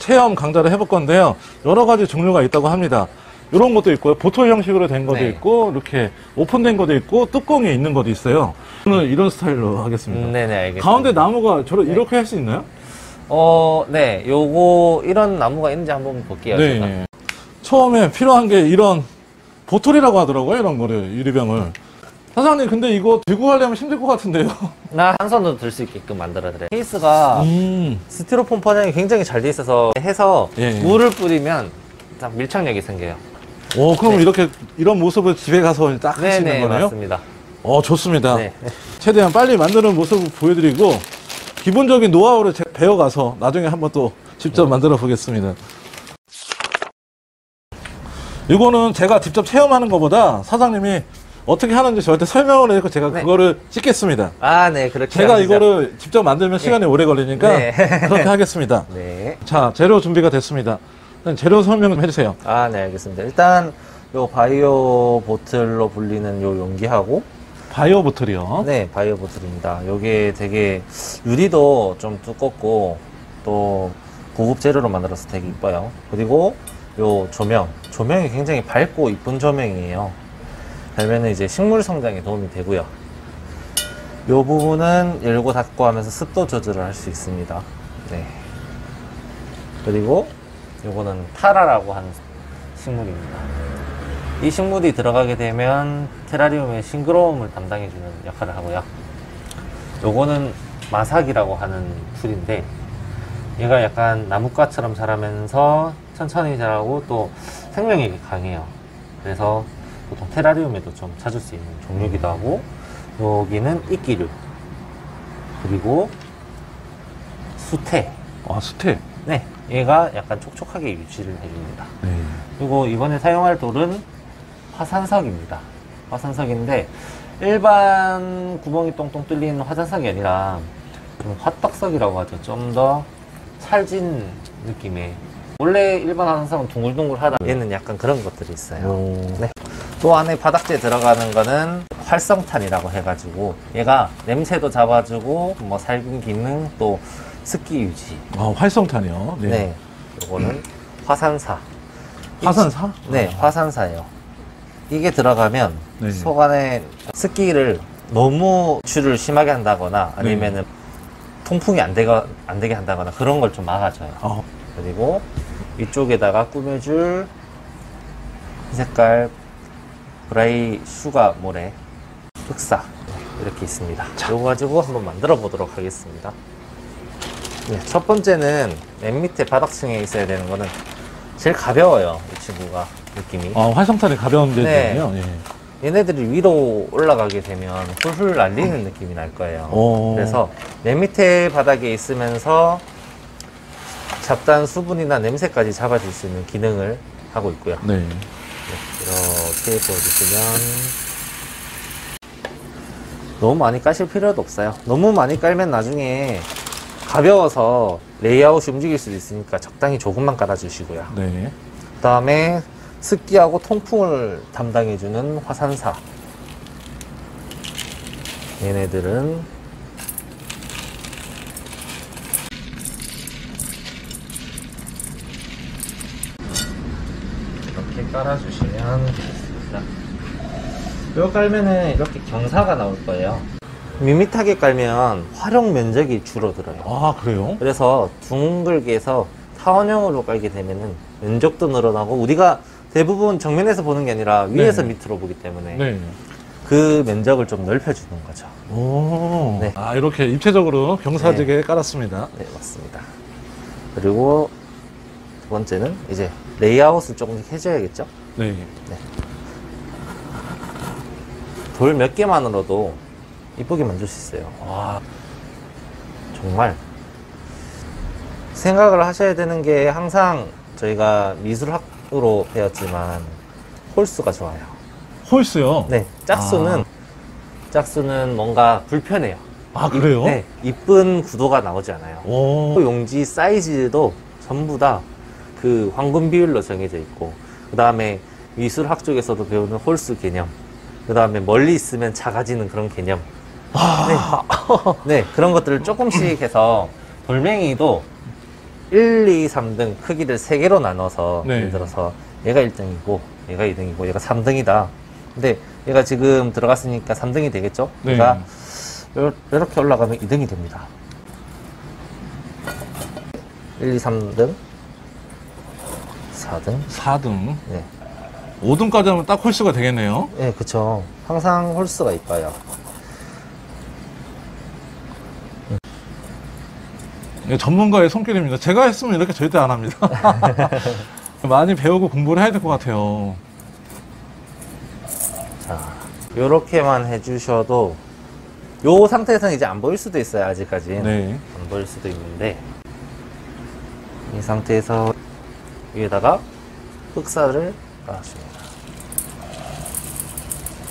체험 강좌를 해볼 건데요. 여러 가지 종류가 있다고 합니다. 이런 것도 있고요. 보톨 형식으로 된 것도 네. 있고, 이렇게 오픈된 것도 있고, 뚜껑이 있는 것도 있어요. 저는 이런 스타일로 하겠습니다. 네네, 알겠습니다. 가운데 나무가 이렇게 할 수 있나요? 네. 요거, 이런 나무가 있는지 한번 볼게요. 제가. 네. 처음에 필요한 게 이런 보톨이라고 하더라고요. 이런 거를, 유리병을. 사장님, 근데 이거 들고 가려면 힘들 것 같은데요? 나 한 손으로 들 수 있게끔 만들어드려요. 케이스가 스티로폼 포장이 굉장히 잘 돼 있어서 해서 예. 물을 뿌리면 딱 밀착력이 생겨요. 오, 그럼 네. 이렇게, 이런 모습을 집에 가서 딱 할 수 있는 네네, 거네요? 맞습니다. 좋습니다. 네. 최대한 빨리 만드는 모습을 보여드리고, 기본적인 노하우를 배워가서 나중에 한번 또 직접 만들어 보겠습니다. 이거는 제가 직접 체험하는 것보다 사장님이 어떻게 하는지 저한테 설명을 해서 제가 네. 그거를 찍겠습니다. 네, 그렇게 제가 합니다. 이거를 직접 만들면 시간이 오래 걸리니까 네. 그렇게 하겠습니다. 네. 자, 재료 준비가 됐습니다. 재료 설명 좀 해주세요. 네, 알겠습니다. 일단 요 바이오 보틀로 불리는 요 용기하고 바이오 보틀이요. 네, 바이오 보틀입니다. 요게 되게 유리도 좀 두껍고 또 고급 재료로 만들어서 되게 이뻐요. 그리고 요 조명이 굉장히 밝고 이쁜 조명이에요. 달면은 이제 식물 성장에 도움이 되고요. 요 부분은 열고 닫고 하면서 습도 조절을 할 수 있습니다. 네. 그리고 요거는 타라라고 하는 식물입니다. 이 식물이 들어가게 되면 테라리움의 싱그러움을 담당해주는 역할을 하고요. 요거는 마삭이라고 하는 풀인데 얘가 약간 나뭇가처럼 자라면서 천천히 자라고 또 생명력이 강해요. 그래서 보통 테라리움에도 좀 찾을 수 있는 종류기도 하고, 여기는 이끼류, 그리고 수태. 수태. 네, 얘가 약간 촉촉하게 유지를 해줍니다. 네. 그리고 이번에 사용할 돌은 화산석입니다. 화산석인데 일반 구멍이 똥똥 뚫린 화산석이 아니라 좀 화떡석이라고 하죠. 좀 더 찰진 느낌의. 원래 일반 화산석은 둥글둥글하다. 얘는 약간 그런 것들이 있어요. 네. 또 안에 바닥재에 들어가는 거는 활성탄이라고 해가지고 얘가 냄새도 잡아주고 뭐 살균 기능 또 습기 유지. 활성탄이요. 네. 네. 요거는 화산사. 화산사? 네, 화산사예요. 이게 들어가면 네. 속 안에 습기를 너무 추를 심하게 한다거나 아니면은 통풍이 안 되게 한다거나 그런 걸 좀 막아줘요. 그리고 이쪽에다가 꾸며줄 이 색깔 브라이 슈가 모래 흑사 이렇게 있습니다. 이거 가지고 한번 만들어 보도록 하겠습니다. 네, 첫 번째는 맨 밑에 바닥층에 있어야 되는 거는 제일 가벼워요. 이 친구가 느낌이. 활성탄이 가벼운데. 네. 예. 얘네들이 위로 올라가게 되면 훌훌 날리는 느낌이 날 거예요. 그래서 맨 밑에 바닥에 있으면서 잡다한 수분이나 냄새까지 잡아줄 수 있는 기능을 하고 있고요. 네. 이렇게 보여주시면 너무 많이 까실 필요도 없어요. 너무 많이 깔면 나중에 가벼워서 레이아웃이 움직일 수도 있으니까 적당히 조금만 깔아주시고요. 네. 그 다음에 습기하고 통풍을 담당해주는 화산사. 얘네들은 이렇게 깔아주시면 되겠습니다. 이거 깔면은 이렇게 경사가 나올 거예요. 밋밋하게 깔면 활용 면적이 줄어들어요. 그래요? 그래서 둥글게 해서 타원형으로 깔게 되면은 면적도 늘어나고 우리가 대부분 정면에서 보는 게 아니라 위에서 밑으로 보기 때문에 네. 그 면적을 좀 넓혀주는 거죠. 네. 이렇게 입체적으로 경사지게 깔았습니다. 네, 맞습니다. 그리고 두 번째는 이제 레이아웃을 조금씩 해줘야겠죠? 네. 돌 몇 개만으로도 이쁘게 만들 수 있어요. 정말 생각을 하셔야 되는 게 항상 저희가 미술학으로 배웠지만 홀수가 좋아요. 홀수요? 네, 짝수는 뭔가 불편해요. 그래요? 네, 이쁜 구도가 나오지 않아요. 용지 사이즈도 전부 다 그 황금 비율로 정해져 있고, 그 다음에 미술학 쪽에서도 배우는 홀수 개념, 그 다음에 멀리 있으면 작아지는 그런 개념. 네, 그런 것들을 조금씩 해서 돌멩이도 1, 2, 3등 크기를 3개로 나눠서 네. 예를 들어서 얘가 1등이고 얘가 2등이고 얘가 3등이다. 근데 얘가 지금 들어갔으니까 3등이 되겠죠? 네. 얘가 이렇게 올라가면 2등이 됩니다. 1, 2, 3등 4등 4등. 네. 5등까지 하면 딱 홀수가 되겠네요. 네, 그쵸. 항상 홀수가 있어요. 이게 전문가의 손길입니다. 제가 했으면 이렇게 절대 안 합니다. 많이 배우고 공부를 해야 될 것 같아요. 자, 요렇게만 해주셔도 요 상태에서는 이제 안 보일 수도 있어요, 아직까지. 네. 안 보일 수도 있는데 이 상태에서 위에다가 흑사를 깔아줍니다.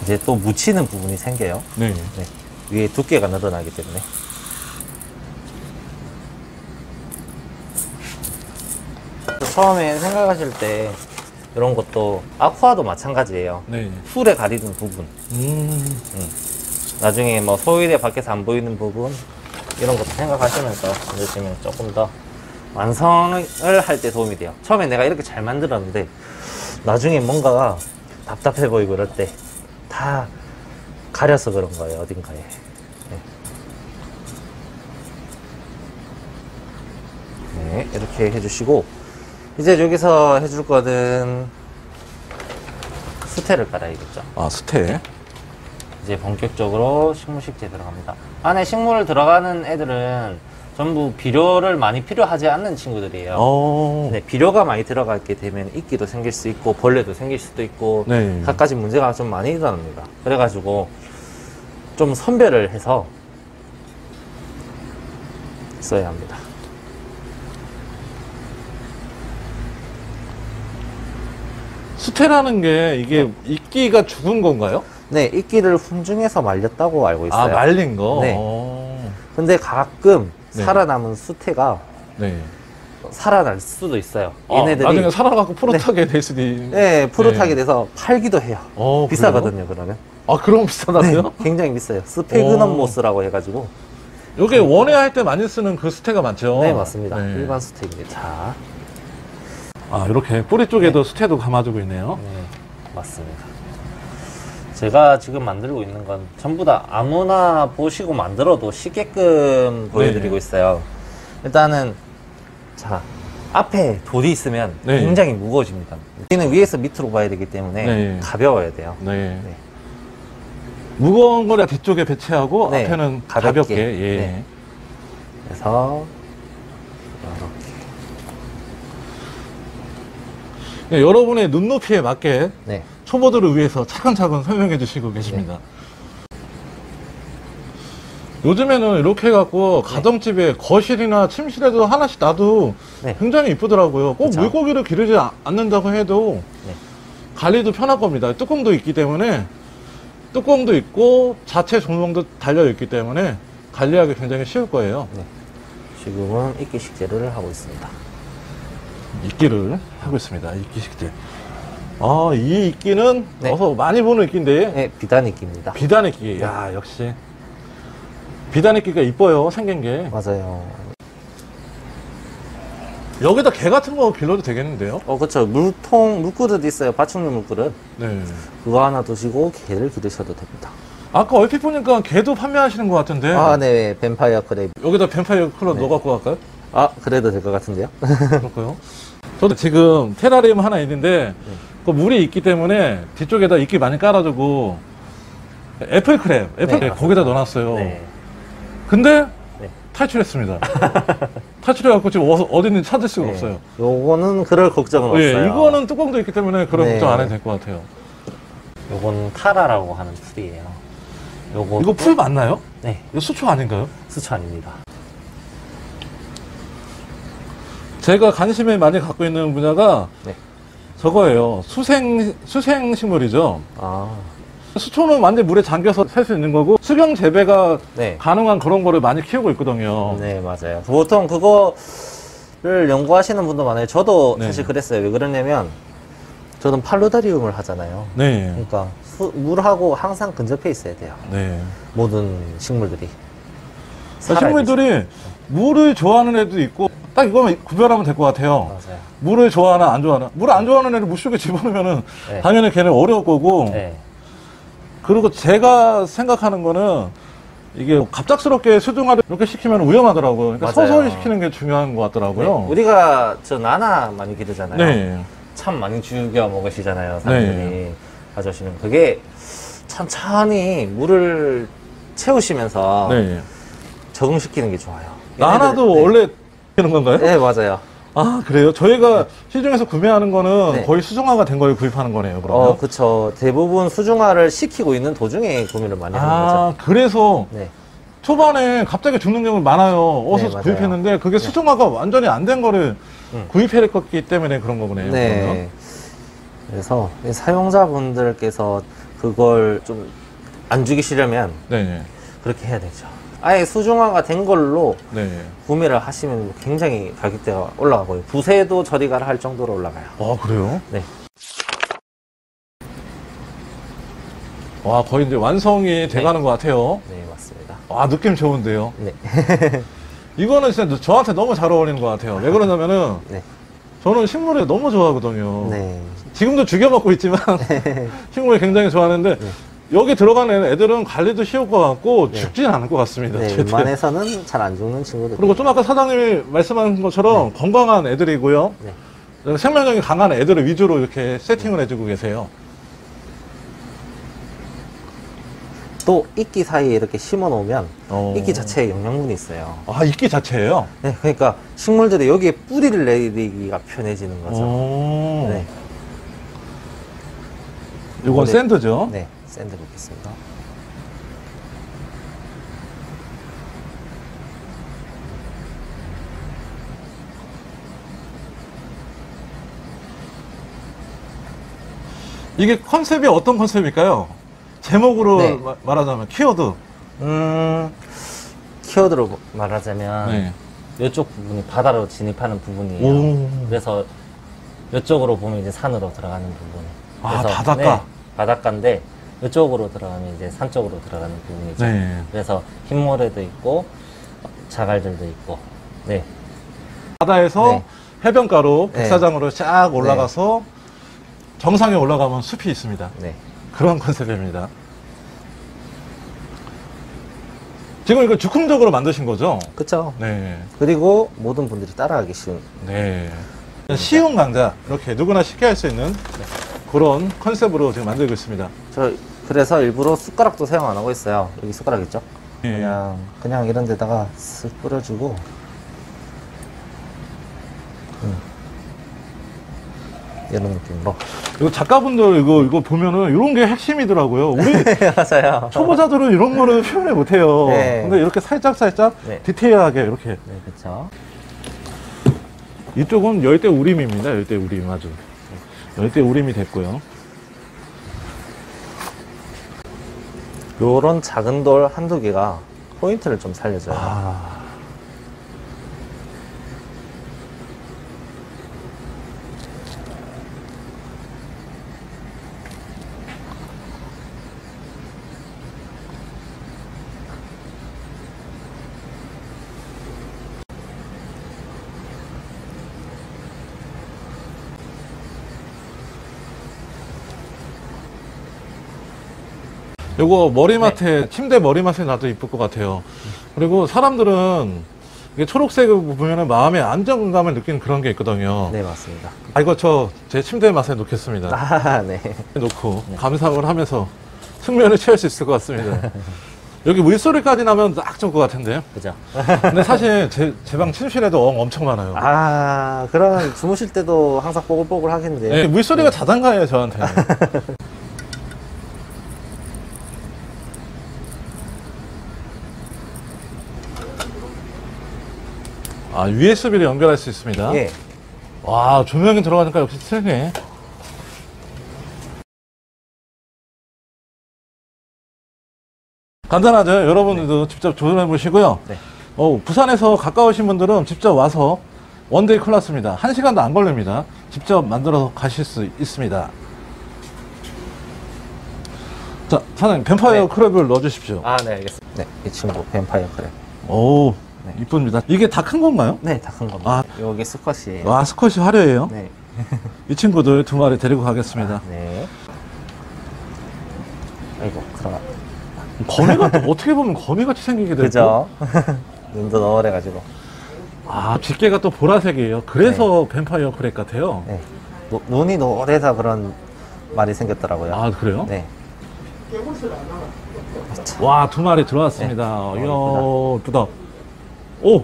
이제 또 묻히는 부분이 생겨요. 네. 네. 위에 두께가 늘어나기 때문에. 처음에 생각하실 때 이런 것도 아쿠아도 마찬가지예요. 네. 풀에 가리는 부분. 나중에 뭐 소일에 밖에서 안 보이는 부분 이런 것도 생각하시면서 만드시면 조금 더 완성을 할 때 도움이 돼요. 처음에 내가 이렇게 잘 만들었는데 나중에 뭔가가 답답해 보이고 이럴 때 다 가려서 그런 거예요, 어딘가에. 네. 네, 이렇게 해주시고 이제 여기서 해줄 거는 수태를 깔아야겠죠. 아, 수태. 이제 본격적으로 식물 식재 들어갑니다. 안에 식물 들어가는 애들은 전부 비료를 많이 필요하지 않는 친구들이에요. 네, 비료가 많이 들어가게 되면 이끼도 생길 수 있고 벌레도 생길 수도 있고 네. 갖가지 문제가 좀 많이 일어납니다. 그래가지고 좀 선별을 해서 써야 합니다. 수태라는 게 이게 이끼가 죽은 건가요? 네, 이끼를 훈증해서 말렸다고 알고 있어요. 아, 말린 거? 네. 근데 가끔 네. 살아남은 수태가 네. 살아날 수도 있어요. 아, 얘네들이 나중에 살아갖고 푸릇하게 될 수도 있... 네, 푸릇하게 네. 돼서 팔기도 해요. 비싸거든요, 그러면. 아, 그럼 비싸다고요? 네, 굉장히 비싸요. 스페그넘모스라고 해가지고. 요게 원예 할 때 많이 쓰는 그 수태가 맞죠? 네, 맞습니다. 네. 일반 수태입니다. 자, 아, 이렇게 뿌리 쪽에도 수태도 감아주고 있네요. 네, 맞습니다. 제가 지금 만들고 있는 건 전부 다 아무나 보시고 만들어도 쉽게끔 보여드리고 네. 있어요. 일단은, 자, 앞에 돌이 있으면 네. 굉장히 무거워집니다. 우리는 위에서 밑으로 봐야 되기 때문에 네. 가벼워야 돼요. 네. 네. 무거운 거를 뒤쪽에 배치하고 네, 앞에는 가볍게. 가볍게. 예. 네. 그래서 이렇게. 네, 여러분의 눈높이에 맞게 네. 초보들을 위해서 차근차근 설명해 주시고 계십니다. 요즘에는 이렇게 해갖고 가정집에 거실이나 침실에도 하나씩 놔도 네. 굉장히 이쁘더라고요. 꼭 그쵸. 물고기를 기르지 않는다고 해도 네. 관리도 편할 겁니다. 뚜껑도 있기 때문에, 뚜껑도 있고 자체 조명도 달려 있기 때문에 관리하기 굉장히 쉬울 거예요. 네. 지금은 이끼 식재를 하고 있습니다. 이끼를 하고 있습니다. 이끼 식재. 아, 이 이끼는 네. 어서 많이 보는 이끼인데 네, 비단 이끼입니다. 비단 이끼. 야, 역시 비단 이끼가 이뻐요. 생긴 게. 맞아요. 여기다 개 같은 거 길러도 되겠는데요? 그쵸. 물그릇 있어요. 파충류 물그릇. 네. 그거 하나 두시고 개를 기르셔도 됩니다. 아까 얼핏 보니까 개도 판매하시는 것 같은데. 아, 네. 뱀파이어 크랩. 여기다 뱀파이어 컬러 네. 넣어 갖고 갈까요? 아, 그래도 될 것 같은데요? 그럴까요? 저도 지금 테라리움 하나 있는데 그 물이 있기 때문에 뒤쪽에다 이끼 많이 깔아주고 애플크랩 맞습니다. 거기다 넣어놨어요. 네. 근데 네. 탈출했습니다. 탈출해갖고 지금 어디 있는지 찾을 수가 네. 없어요. 요거는 그럴 걱정은 예, 없어요. 이거는 뚜껑도 있기 때문에 그런 네. 걱정 안 해도 될 것 같아요. 요건 타라라고 하는 풀이에요. 요거. 이거 풀 맞나요? 네. 이거 수초 아닌가요? 수초 아닙니다. 제가 관심을 많이 갖고 있는 분야가 네. 저거예요. 수생식물이죠. 아. 수초는 완전 물에 잠겨서 살 수 있는 거고 수경 재배가 네. 가능한 그런 거를 많이 키우고 있거든요. 네, 맞아요. 보통 그거를 연구하시는 분도 많아요. 저도 네. 사실 그랬어요. 왜 그러냐면, 저는 팔로다리움을 하잖아요. 네. 그러니까, 물하고 항상 근접해 있어야 돼요. 네. 모든 식물들이. 그러니까 식물들이 물을 좋아하는 애도 있고 딱 이거만 구별하면 될 것 같아요. 맞아요. 물을 좋아하나 안 좋아하나. 물을 안 좋아하는 애를 물속에 집어넣으면은 네. 당연히 걔는 어려울 거고. 네. 그리고 제가 생각하는 거는 이게 갑작스럽게 수중화를 이렇게 시키면 위험하더라고요. 그러니까 맞아요. 서서히 시키는 게 중요한 것 같더라고요. 네. 우리가 저 나나 많이 기르잖아요. 네. 참 많이 죽여 먹으시잖아요. 사람들이 네. 가져오시는. 그게 천천히 물을 채우시면서 네. 적응시키는 게 좋아요. 나나도 네. 원래 되는 건가요? 네, 맞아요. 아, 그래요? 저희가 시중에서 구매하는 거는 네. 거의 수중화가 된 거를 구입하는 거네요, 그러면? 그쵸. 대부분 수중화를 시키고 있는 도중에 구매를 많이 하는 아, 거죠. 그래서 네. 초반에 갑자기 죽는 경우 많아요. 어서 네, 맞아요. 구입했는데 그게 수중화가 완전히 안 된 거를 구입했기 때문에 그런 거네요. 네. 그러면? 그래서 이 사용자분들께서 그걸 좀 안 죽이시려면 네. 그렇게 해야 되죠. 아예 수중화가 된 걸로 네. 구매를 하시면 굉장히 가격대가 올라가고요. 부세도 저리가 할 정도로 올라가요. 아, 그래요? 네. 와, 거의 이제 완성이 돼가는 것 같아요. 네, 맞습니다. 와, 느낌 좋은데요? 네. 이거는 진짜 저한테 너무 잘 어울리는 것 같아요. 왜 그러냐면은 네. 저는 식물을 너무 좋아하거든요. 네. 지금도 죽여 먹고 있지만 식물을 굉장히 좋아하는데 네. 여기 들어가는 애들은 관리도 쉬울 것 같고 네. 죽진 않을 것 같습니다. 네, 절대. 웬만해서는 잘 안 죽는 친구들. 그리고 좀 아까 사장님이 말씀하신 것처럼 건강한 애들이고요. 네. 생명력이 강한 애들을 위주로 이렇게 세팅을 해주고 계세요. 또 이끼 사이에 이렇게 심어 놓으면 어. 이끼 자체에 영양분이 있어요. 아, 이끼 자체예요? 네, 그러니까 식물들이 여기에 뿌리를 내리기가 편해지는 거죠. 오. 네. 이건 네. 샌드죠? 네, 샌드 붓겠습니다. 이게 컨셉이 어떤 컨셉일까요? 제목으로 네. 말하자면 키워드. 키워드로 말하자면 네. 이쪽 부분이 바다로 진입하는 부분이에요. 오. 그래서 이쪽으로 보면 이제 산으로 들어가는 부분. 아, 그래서 바닷가. 네, 바닷가인데 이쪽으로 들어가면 이제 산 쪽으로 들어가는 부분이죠. 네. 그래서 흰모래도 있고 자갈들도 있고. 네. 바다에서 네. 해변가로 네. 백사장으로 쫙 올라가서 정상에 올라가면 숲이 있습니다. 네. 그런 컨셉입니다. 지금 이거 즉흥적으로 만드신 거죠? 그쵸. 네. 그리고 모든 분들이 따라하기 쉬운. 네. 쉬운 강좌, 이렇게 누구나 쉽게 할 수 있는 그런 컨셉으로 지금 만들고 있습니다. 저 그래서 일부러 숟가락도 사용 안 하고 있어요. 여기 숟가락 있죠? 네. 그냥 이런 데다가 쓱 뿌려주고. 이런 느낌으로. 이거 작가분들 이거 보면은 이런 게 핵심이더라고요. 우리 맞아요. 초보자들은 이런 거는 표현을 못 해요. 네. 근데 이렇게 살짝 네. 디테일하게 이렇게. 네, 그쵸. 이쪽은 열대 우림입니다. 열대 우림 아주. 열대 우림이 됐고요. 요런 작은 돌 한두 개가 포인트를 좀 살려줘요. 아. 요거 머리맡에 침대 머리맡에 놔도 이쁠 것 같아요. 그리고 사람들은 이게 초록색을 보면은 마음의 안정감을 느끼는 그런 게 있거든요. 네, 맞습니다. 아, 이거 저 제 침대 맛에 놓겠습니다. 아, 네. 놓고 감상을 하면서 숙면을 취할 수 있을 것 같습니다. 여기 물소리까지 나면 딱 좋을 것 같은데요. 그죠. 근데 사실 제 방 침실에도 엄청 많아요. 아, 그럼 주무실 때도 항상 뽀글뽀글 하겠는데. 네, 물소리가 자장가예요, 저한테. 아, USB를 연결할 수 있습니다. 예. 와, 조명이 들어가니까 역시 틀리네. 간단하죠? 여러분들도 직접 조절해 보시고요. 네. 부산에서 가까우신 분들은 직접 와서 원데이 클래스입니다. 1시간도 안 걸립니다. 직접 만들어서 가실 수 있습니다. 자, 사장님, 뱀파이어 네. 크랩을 넣어주십시오. 아, 네, 알겠습니다. 네, 이 친구 뱀파이어 크랩. 오, 네. 이쁩니다. 이게 다 큰 건가요? 네, 다 큰 겁니다. 아. 요게 수컷이에요. 와, 스컷이 화려해요. 네. 이 친구들 2마리 데리고 가겠습니다. 네. 아이고, 들어가. 거미가 또 어떻게 보면 거미같이 생기게 되고. 그죠? 눈도 너울해가지고. 아, 빗개가 또 보라색이에요. 그래서 뱀파이어 크랙 같아요. 네. 눈이 노래서 그런 말이 생겼더라고요. 아, 그래요? 네. 와, 2마리 들어왔습니다. 네. 이야, 예쁘다. 오,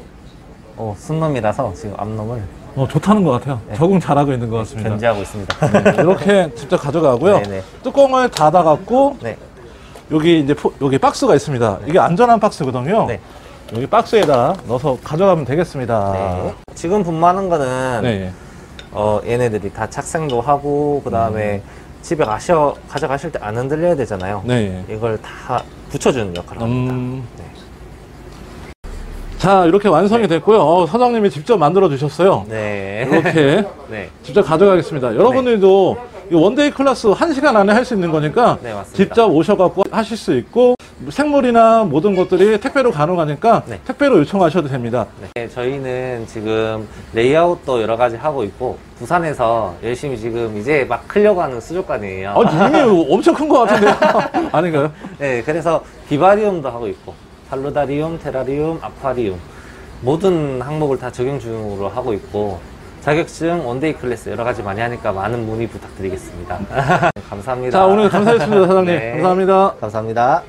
순놈이라서 지금 앞놈을 좋다는 것 같아요. 네. 적응 잘하고 있는 것 같습니다. 견제하고 있습니다. 네, 이렇게 직접 가져가고요. 네네. 뚜껑을 닫아갖고 네. 여기 이제 여기 박스가 있습니다. 이게 안전한 박스거든요. 네. 여기 박스에다 넣어서 가져가면 되겠습니다. 네. 지금 분무하는 거는 네. 얘네들이 다 착생도 하고 그 다음에 집에 가져가실 때 안 흔들려야 되잖아요. 네. 이걸 다 붙여주는 역할을 합니다. 네. 자, 이렇게 완성이 됐고요. 사장님이 직접 만들어 주셨어요. 네. 이렇게 네. 직접 가져가겠습니다. 여러분들도 이 원데이 클래스 1시간 안에 할 수 있는 거니까 네, 맞습니다. 직접 오셔갖고 하실 수 있고 생물이나 모든 것들이 택배로 가능하니까 네. 택배로 요청하셔도 됩니다. 네, 저희는 지금 레이아웃도 여러 가지 하고 있고 부산에서 열심히 지금 이제 막 크려고 하는 수족관이에요. 이미 엄청 큰 것 같은데요? 아닌가요? 네, 그래서 비바리움도 하고 있고 팔로다리움, 테라리움, 아쿠아리움 모든 항목을 다 적용 중으로 하고 있고 자격증, 원데이 클래스 여러 가지 많이 하니까 많은 문의 부탁드리겠습니다. 감사합니다. 자, 오늘 감사했습니다, 사장님. 네. 감사합니다. 감사합니다.